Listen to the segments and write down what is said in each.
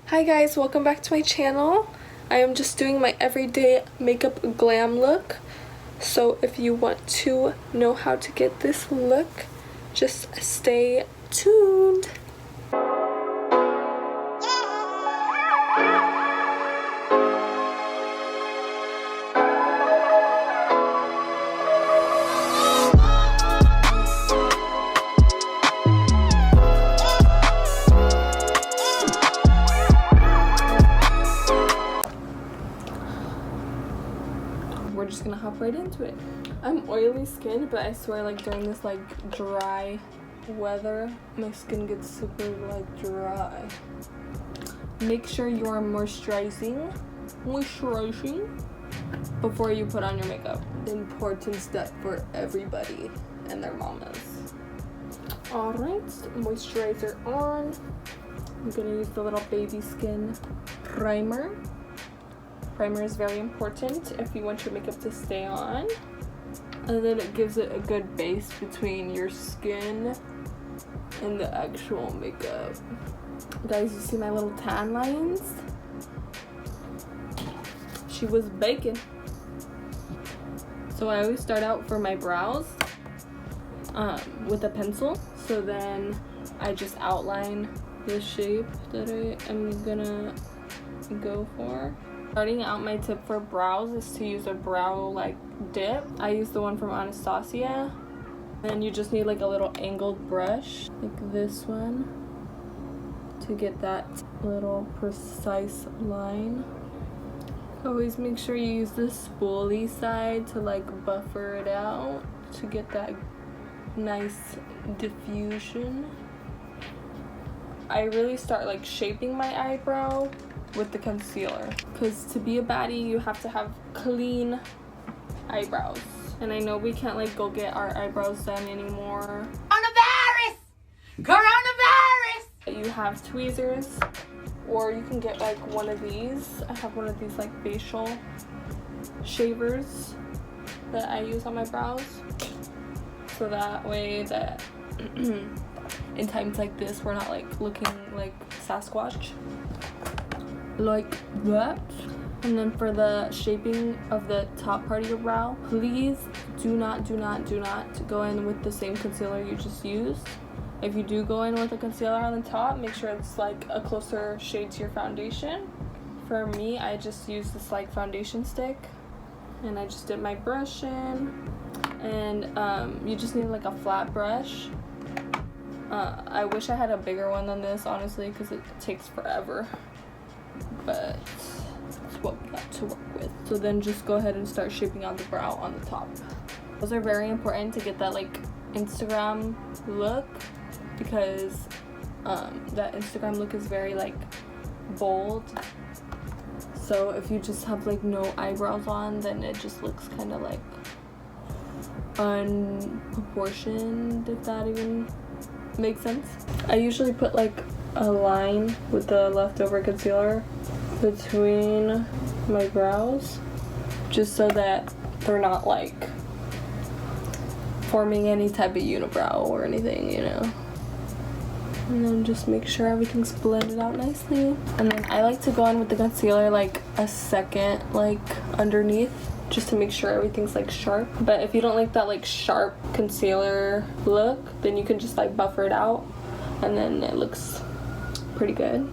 Hi guys, welcome back to my channel. I am just doing my everyday makeup glam look. So if you want to know how to get this look, just stay tuned. We're just gonna hop right into it. I'm oily skin, but I swear like during this like dry weather, my skin gets super like dry. Make sure you are moisturizing before you put on your makeup. Important step for everybody and their mamas. Alright, moisturizer on. I'm gonna use the little baby skin primer. Primer is very important if you want your makeup to stay on, and then it gives it a good base between your skin and the actual makeup. Guys, you see my little tan lines? She was baking. So I always start out for my brows with a pencil, so then I just outline the shape that I am gonna go for. Starting out, my tip for brows is to use a brow like dip. I use the one from Anastasia. And you just need like a little angled brush like this one to get that little precise line. Always make sure you use the spoolie side to like buffer it out to get that nice diffusion. I really start like shaping my eyebrow with the concealer, because to be a baddie you have to have clean eyebrows, and I know we can't like go get our eyebrows done anymore. Coronavirus! You have tweezers, or you can get like one of these. I have one of these like facial shavers that I use on my brows, so that way that in times like this we're not like looking like Sasquatch like that. And then for the shaping of the top part of your brow, please do not go in with the same concealer you just used. If you do go in with a concealer on the top, make sure it's like a closer shade to your foundation. For me, I just use this like foundation stick, and I just dip my brush in, and you just need like a flat brush. I wish I had a bigger one than this, honestly, because it takes forever, but it's what we got to work with. So then just go ahead and start shaping out the brow on the top. Those are very important to get that like Instagram look, because that Instagram look is very like bold. So if you just have like no eyebrows on, then it just looks kind of like unproportioned, if that even makes sense. I usually put like a line with the leftover concealer between my brows, just so that they're not like forming any type of unibrow or anything, you know. And then just make sure everything's blended out nicely. And then I like to go in with the concealer like a second like underneath, just to make sure everything's like sharp. But if you don't like that like sharp concealer look, then you can just like buffer it out, and then it looks pretty good.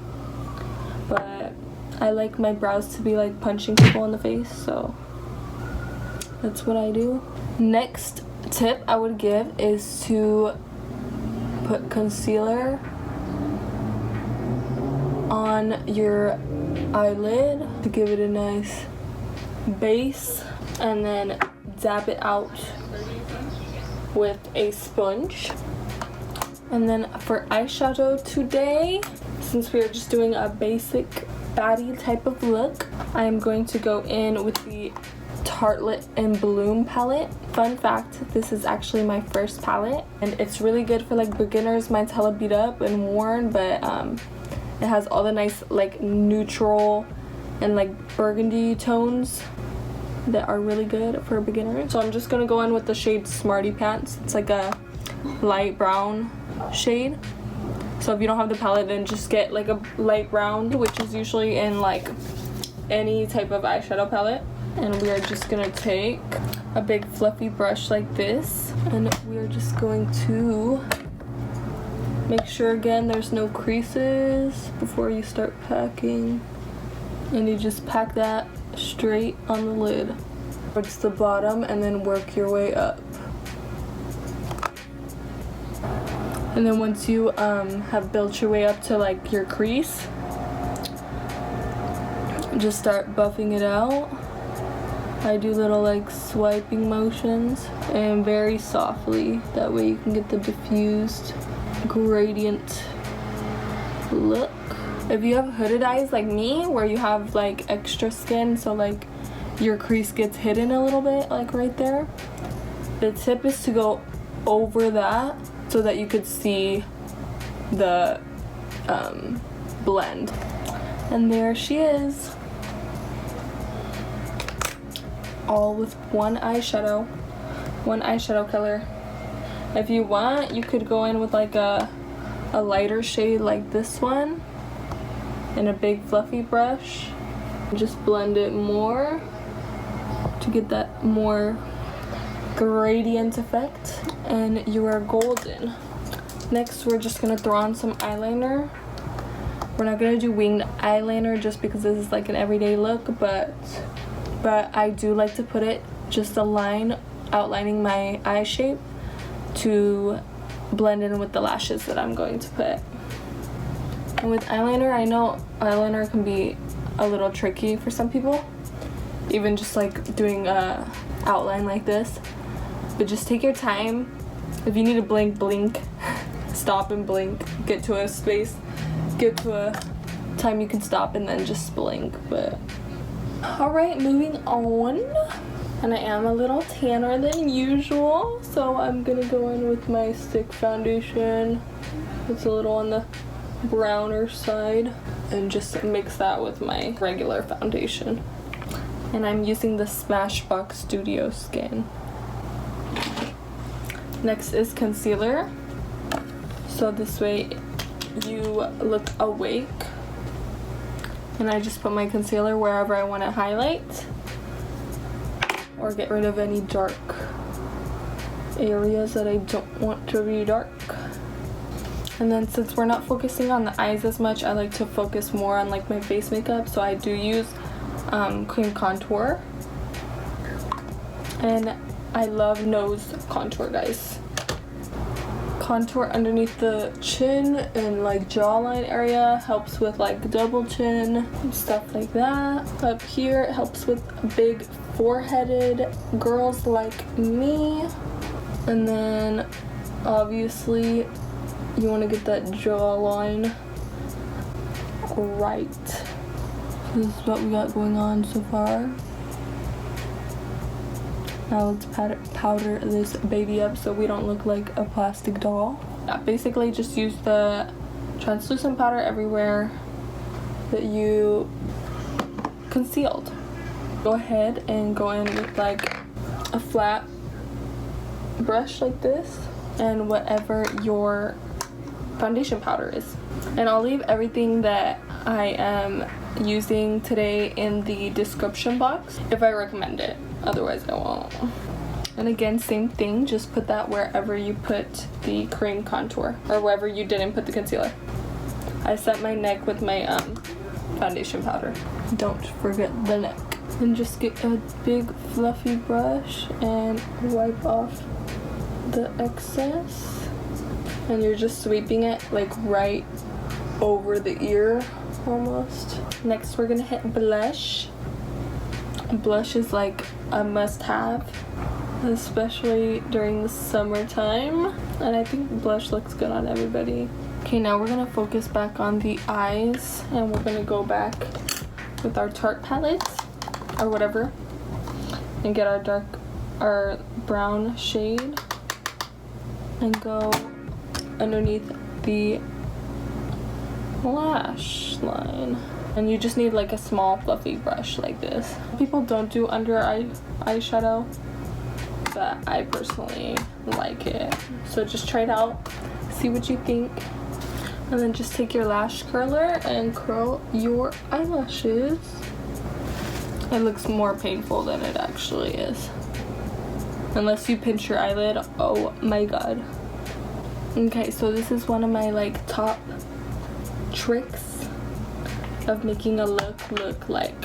But I like my brows to be like punching people in the face, so that's what I do. Next tip I would give is to put concealer on your eyelid to give it a nice base, and then dab it out with a sponge. And then for eyeshadow today, since we are just doing a basic baddie type of look, I am going to go in with the Tartelette and Bloom palette. Fun fact, this is actually my first palette, and it's really good for like beginners. Mine's hella beat up and worn, but it has all the nice like neutral and like burgundy tones that are really good for a beginner. So I'm just gonna go in with the shade Smarty Pants. It's like a light brown shade. So if you don't have the palette, then just get like a light brown, which is usually in like any type of eyeshadow palette. And we are just gonna take a big fluffy brush like this, and we are just going to make sure again there's no creases before you start packing. And you just pack that straight on the lid towards the bottom and then work your way up. And then once you have built your way up to like your crease, just start buffing it out. I do little like swiping motions and very softly. That way you can get the diffused gradient look. If you have hooded eyes like me, where you have like extra skin, so like your crease gets hidden a little bit, like right there, the tip is to go over that so that you could see the blend. And there she is, all with one eyeshadow color. If you want, you could go in with like a lighter shade like this one and a big fluffy brush. Just blend it more to get that more gradient effect, and you are golden. Next, we're just gonna throw on some eyeliner. We're not gonna do winged eyeliner just because this is like an everyday look, but I do like to put it just a line outlining my eye shape to blend in with the lashes that I'm going to put. And with eyeliner, I know eyeliner can be a little tricky for some people, even just like doing a outline like this, but just take your time. If you need to blink, blink. Stop and blink. Get to a space, get to a time you can stop and then just blink. But alright, moving on. And I am a little tanner than usual, so I'm gonna go in with my stick foundation. It's a little on the browner side, and just mix that with my regular foundation. And I'm using the Smashbox Studio Skin. Next is concealer, so this way you look awake. And I just put my concealer wherever I want to highlight or get rid of any dark areas that I don't want to be dark. And then since we're not focusing on the eyes as much, I like to focus more on like my face makeup, so I do use cream contour. And I love nose contour, guys. Contour underneath the chin and like jawline area helps with like double chin and stuff like that. Up here it helps with big foreheaded girls like me. And then obviously you want to get that jawline right. This is what we got going on so far. Now let's powder this baby up so we don't look like a plastic doll. Yeah, basically just use the translucent powder everywhere that you concealed. Go ahead and go in with like a flat brush like this and whatever your foundation powder is. And I'll leave everything that I am using today in the description box if I recommend it. Otherwise I won't. And again, same thing, just put that wherever you put the cream contour or wherever you didn't put the concealer. I set my neck with my foundation powder. Don't forget the neck. And just get a big fluffy brush and wipe off the excess. And you're just sweeping it like right over the ear almost. Next we're gonna hit blush. Blush is like a must-have, especially during the summertime, and I think blush looks good on everybody. Okay, now we're gonna focus back on the eyes, and we're gonna go back with our Tarte palette or whatever and get our brown shade and go underneath the lash line. And you just need like a small fluffy brush like this. People don't do under eye eyeshadow, but I personally like it. So just try it out, see what you think. And then just take your lash curler and curl your eyelashes. It looks more painful than it actually is. Unless you pinch your eyelid. Oh my god. Okay, so this is one of my like top tricks of making a look like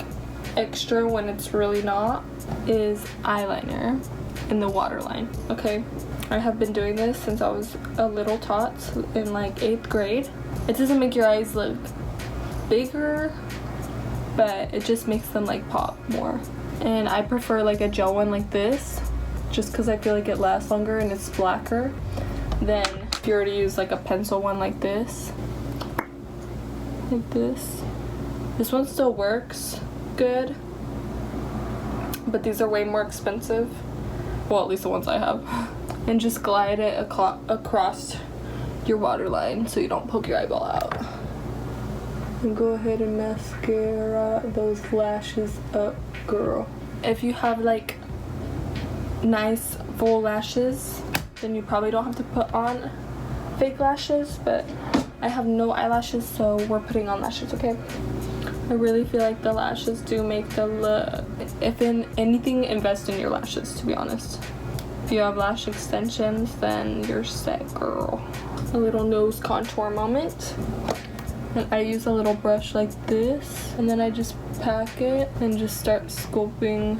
extra when it's really not, is eyeliner in the waterline. Okay, I have been doing this since I was a little tot in like 8th grade. It doesn't make your eyes look bigger, but it just makes them like pop more. And I prefer like a gel one like this, just because I feel like it lasts longer and it's blacker than if you were to use like a pencil one like this. Like this. This one still works good, but these are way more expensive. Well, at least the ones I have. And just glide it across your waterline so you don't poke your eyeball out. And go ahead and mascara those lashes up, girl. If you have like nice full lashes, then you probably don't have to put on fake lashes, but I have no eyelashes, so we're putting on lashes, okay? I really feel like the lashes do make the look. If in anything, invest in your lashes, to be honest. If you have lash extensions, then you're set, girl. A little nose contour moment. And I use a little brush like this, and then I just pack it and just start sculpting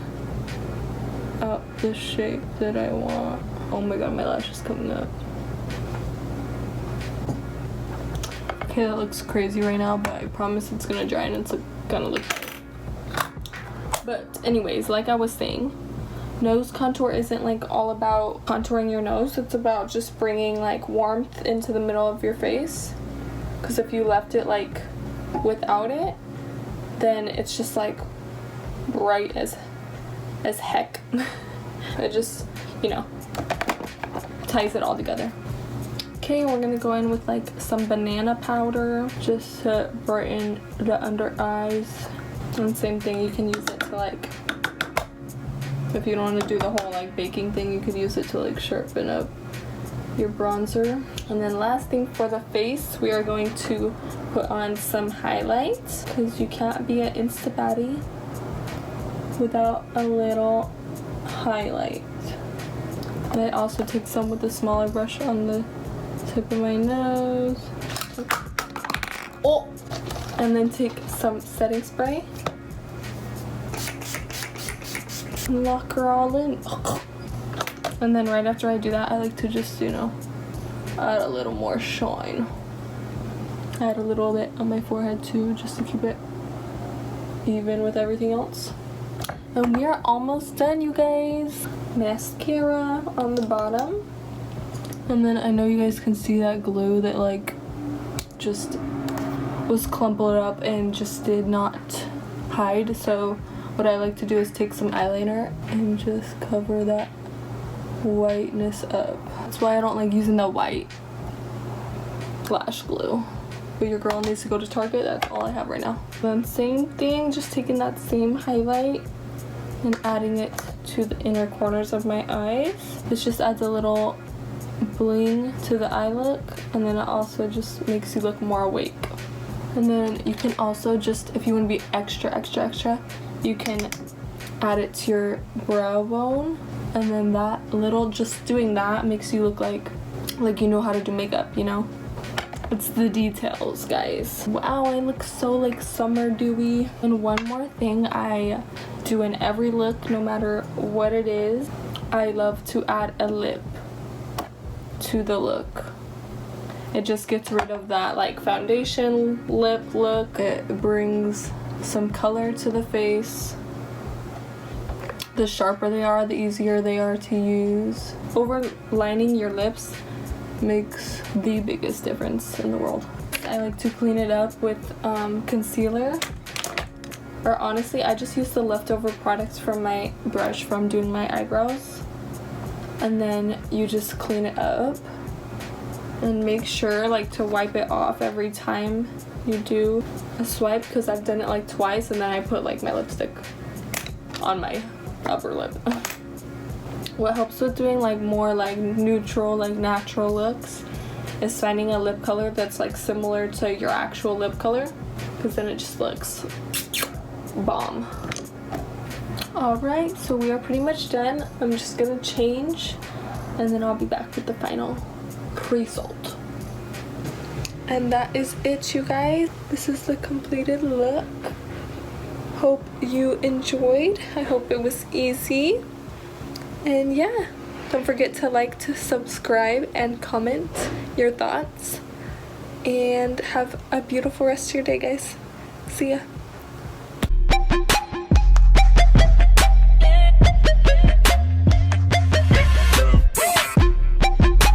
out the shape that I want. Oh my god, my lash is coming up. Okay, that looks crazy right now, but I promise it's gonna dry and it's gonna look good. But anyways, like I was saying, nose contour isn't like all about contouring your nose. It's about just bringing like warmth into the middle of your face. Because if you left it like without it, then it's just like bright as heck. It just, you know, ties it all together. Okay, we're gonna go in with like some banana powder just to brighten the under eyes. And same thing, you can use it to like, if you don't want to do the whole like baking thing, you could use it to like sharpen up your bronzer. And then last thing for the face, we are going to put on some highlights, because you can't be an Insta baddie without a little highlight. And I also take some with a smaller brush on the tip of my nose. Oh! And then take some setting spray. Lock her all in. And then right after I do that, I like to just, you know, add a little more shine. Add a little bit on my forehead too, just to keep it even with everything else. And we are almost done, you guys. Mascara on the bottom. And then I know you guys can see that glue that like just was clumpled up and just did not hide. So what I like to do is take some eyeliner and just cover that whiteness up. That's why I don't like using the white lash glue. But your girl needs to go to Target. That's all I have right now. Then same thing, just taking that same highlight and adding it to the inner corners of my eyes. This just adds a little bling to the eye look, and then it also just makes you look more awake. And then you can also just, if you want to be extra, you can add it to your brow bone, and then that little, just doing that makes you look like you know how to do makeup, you know? It's the details, guys. Wow, I look so like summer dewy. And one more thing I do in every look, no matter what it is, I love to add a lip to the look. It just gets rid of that like foundation lip look. It brings some color to the face. The sharper they are, the easier they are to use. Overlining your lips makes the biggest difference in the world. I like to clean it up with concealer. Or honestly, I just use the leftover products from my brush from doing my eyebrows. And then you just clean it up. And make sure like to wipe it off every time you do a swipe, because I've done it like twice and then I put like my lipstick on my upper lip. What helps with doing like more like neutral, like natural looks is finding a lip color that's like similar to your actual lip color, because then it just looks bomb. Alright, so we are pretty much done. I'm just gonna change and then I'll be back with the final result. And that is it, you guys. This is the completed look. Hope you enjoyed. I hope it was easy. And yeah, don't forget to like, to subscribe, and comment your thoughts. And have a beautiful rest of your day, guys. See ya.